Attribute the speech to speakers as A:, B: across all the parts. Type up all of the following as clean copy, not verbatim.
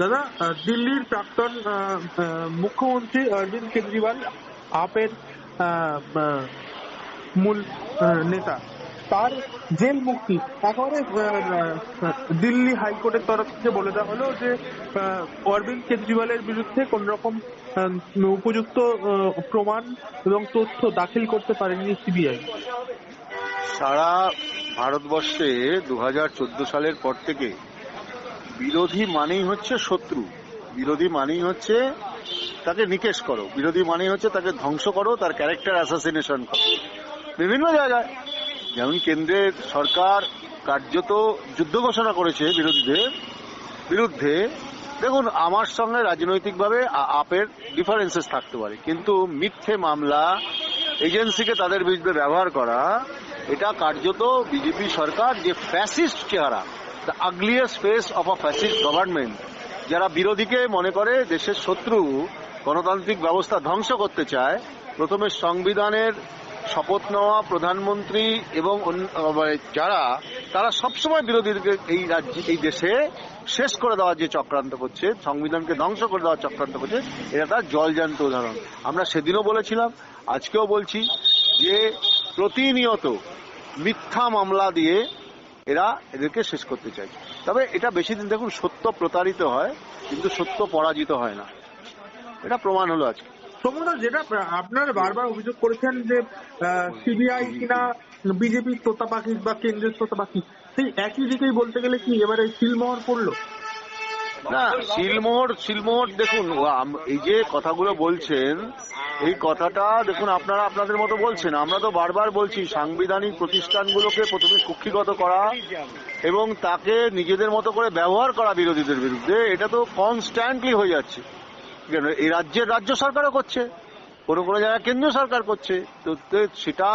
A: দাদা, দিল্লির প্রাক্তন মুখ্যমন্ত্রী অরবিন্দ কেজরিওয়াল আপের মূল নেতা, তার জেল মুক্তি একেবারে দিল্লি হাইকোর্টের তরফ থেকে বলে দেওয়া হলো যে অরবিন্দ কেজরিওয়ালের বিরুদ্ধে কোন রকম উপযুক্ত প্রমাণ এবং তথ্য দাখিল করতে পারেনি সিবিআই।
B: সারা ভারতবর্ষে 2014 সালের পর থেকে বিরোধী মানেই হচ্ছে শত্রু, বিরোধী মানেই হচ্ছে তাকে নিকেশ করো, বিরোধী মানেই হচ্ছে তাকে ধ্বংস করো, তার ক্যারেক্টার অ্যাসাসিনেশন করো। বিভিন্ন জায়গায় যেমন কেন্দ্রের সরকার কার্যত যুদ্ধ ঘোষণা করেছে বিরোধীদের বিরুদ্ধে। দেখুন, আমার সঙ্গে রাজনৈতিকভাবে আপের ডিফারেন্সেস থাকতে পারে, কিন্তু মিথ্যে মামলা, এজেন্সিকে তাদের বিরুদ্ধে ব্যবহার করা, এটা কার্যত বিজেপি সরকার যে ফ্যাসিস্ট চেহারা, the ugliest face of a fascist government, যারা বিরোধীকে মনে করে দেশের শত্রু, গণতান্ত্রিক ব্যবস্থা ধ্বংস করতে চায়। প্রথমে সংবিধানের শপথ নেওয়া প্রধানমন্ত্রী এবং যারা, তারা সবসময় বিরোধীদেরকে এই দেশে শেষ করে দেওয়ার যে চক্রান্ত করছে, সংবিধানকে ধ্বংস করে দেওয়ার চক্রান্ত করছে, এটা তার জলজান্ত উদাহরণ। আমরা সেদিনও বলেছিলাম, আজকেও বলছি যে প্রতিনিয়ত মিথ্যা মামলা দিয়ে এদেরকে শেষ করতে চাইছে। তবে এটা বেশি দিন দেখুন, সত্য প্রতারিত হয় কিন্তু সত্য পরাজিত হয় না, এটা প্রমাণ হলো আজকে।
A: সৌম্যদা, যেটা আপনারা বারবার অভিযোগ করেছেন যে সিবিআই কিনা বিজেপির তোতা পাখি বা কেন্দ্রের তোতা পাখি, সেই একই দিকেই বলতে গেলে কি এবারে সিলমোহর পড়লো?
B: না, সিলমোহর দেখুন, এই যে কথাগুলো বলছেন, এই কথাটা দেখুন আপনারা আপনাদের মতো বলছেন, আমরা তো বারবার বলছি সাংবিধানিক প্রতিষ্ঠানগুলোকে প্রথমে কুক্ষিগত করা এবং তাকে নিজেদের মতো করে ব্যবহার করা বিরোধীদের বিরুদ্ধে, এটা তো কনস্ট্যান্টলি হয়ে যাচ্ছে। এই রাজ্যের রাজ্য সরকারও করছে, কোনো কোনো জায়গায় কেন্দ্রীয় সরকার করছে। তো সেটা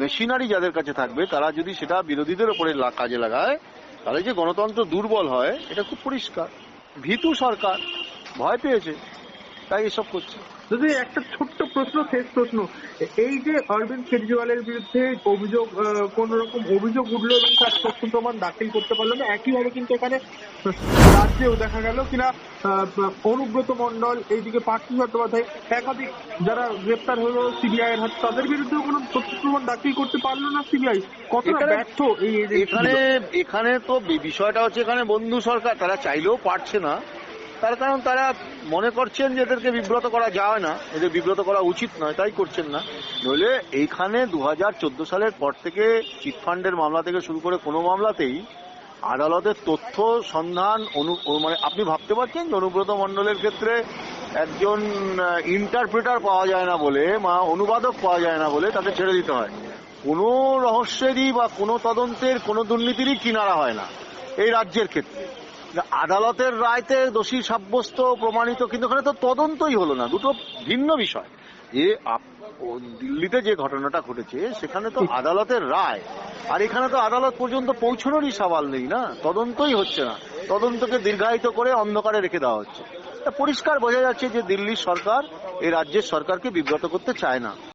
B: মেশিনারি যাদের কাছে থাকবে, তারা যদি সেটা বিরোধীদের উপরে কাজে লাগায়, তাহলে যে গণতন্ত্র দুর্বল হয় এটা খুব পরিষ্কার। ভীতু সরকার, ভয় পেয়েছে, তাই এসব করছে।
A: যদি একটা ছোট্ট প্রশ্ন, শেষ প্রশ্ন, এই যে অরবিন্দ কেজরিওয়ালের বিরুদ্ধে অভিযোগ, কোন রকম অভিযোগ উঠলো এবং তার তথ্য প্রমাণ দাখিল করতে পারলো না, একইভাবে কিন্তু এখানে রাজ্যেও দেখা গেল কিনা অনুব্রত মন্ডল, এইদিকে পার্থ চট্টোপাধ্যায়, একাধিক যারা গ্রেপ্তার হলো সিবিআই এর হাতে, তাদের বিরুদ্ধে কোনো তথ্য প্রমাণ দাখিল করতে পারলো না সিবিআই। কতটা ব্যর্থ এই
B: এখানে তো বিষয়টা হচ্ছে, এখানে বন্ধু সরকার, তারা চাইলেও পারছে না। তার কারণ তারা মনে করছেন যে এদেরকে বিব্রত করা যায় না, এদের বিব্রত করা উচিত নয়, তাই করছেন না। নইলে এইখানে 2014 সালের পর থেকে চিটফান্ডের মামলা থেকে শুরু করে কোনো মামলাতেই আদালতের তথ্য সন্ধান মানে আপনি ভাবতে পারছেন যে অনুব্রত মণ্ডলের ক্ষেত্রে একজন ইন্টারপ্রেটার পাওয়া যায় না বলে, বা অনুবাদক পাওয়া যায় না বলে তাকে ছেড়ে দিতে হয়। কোনো রহস্যেরই বা কোনো তদন্তের কোনো দুর্নীতিরই কিনারা হয় না এই রাজ্যের ক্ষেত্রে। আদালতের রায়তে দোষী সাব্যস্ত প্রমাণিত, কিন্তু এখানে তো তদন্তই হলো না, দুটো ভিন্ন বিষয়। যে দিল্লিতে যে ঘটনাটা ঘটেছে সেখানে তো আদালতের রায়, আর এখানে তো আদালত পর্যন্ত পৌঁছানোরই সওয়াল নেই না, তদন্তই হচ্ছে না, তদন্তকে দীর্ঘায়িত করে অন্ধকারে রেখে দেওয়া হচ্ছে। পরিষ্কার বোঝা যাচ্ছে যে দিল্লির সরকার এই রাজ্যের সরকারকে বিব্রত করতে চায় না।